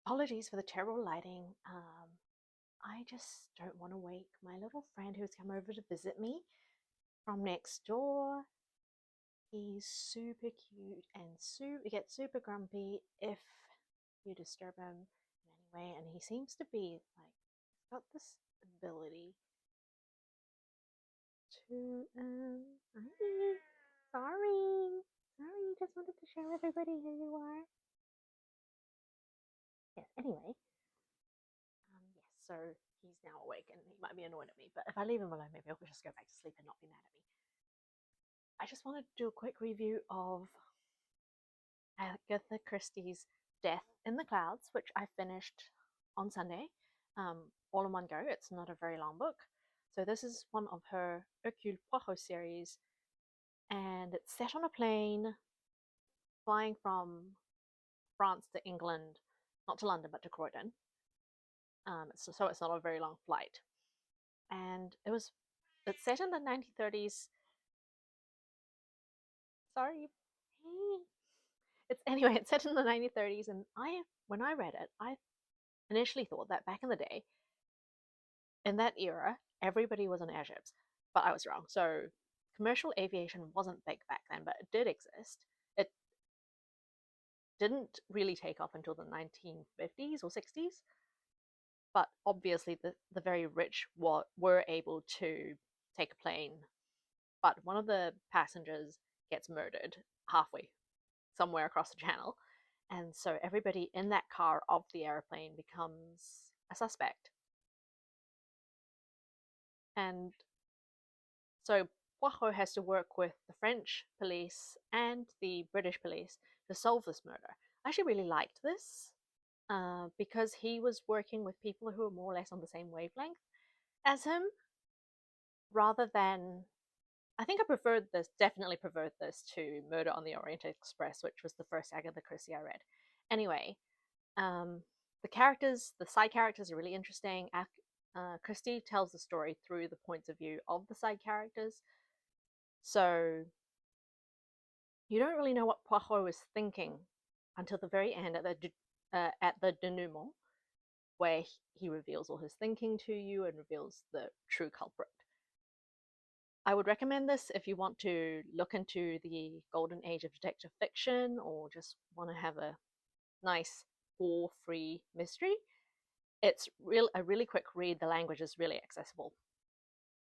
Apologies for the terrible lighting. I just don't want to wake my little friend who's come over to visit me from next door. He's super cute and gets super grumpy if you disturb him in any way, and he seems to be like he's got this ability to sorry, just wanted to share with everybody here you are. Yes, anyway, yes, so he's now awake and he might be annoyed at me, but if I leave him alone, maybe he'll just go back to sleep and not be mad at me. I just wanted to do a quick review of Agatha Christie's Death in the Clouds, which I finished on Sunday, all in one go. It's not a very long book. So this is one of her Hercule Poirot series, and it's set on a plane flying from France to England, not to London, but to Croydon. So it's not a very long flight. And it's set in the 1930s. Sorry. It's set in the 1930s, and when I read it, I initially thought that back in the day, in that era, everybody was on airships, but I was wrong. So commercial aviation wasn't big back then, but it did exist. It didn't really take off until the 1950s or 60s, but obviously the very rich were able to take a plane. But one of the passengers gets murdered halfway somewhere across the channel, and so everybody in that car of the airplane becomes a suspect. And so Poirot has to work with the French police and the British police to solve this murder. I actually really liked this because he was working with people who were more or less on the same wavelength as him, rather than. I think I definitely preferred this to Murder on the Orient Express, which was the first Agatha Christie I read. Anyway, the side characters are really interesting. Christie tells the story through the points of view of the side characters, so you don't really know what Poirot was thinking until the very end at the denouement, where he reveals all his thinking to you and reveals the true culprit. I would recommend this if you want to look into the golden age of detective fiction or just want to have a nice bore-free mystery. It's a really quick read. The language is really accessible.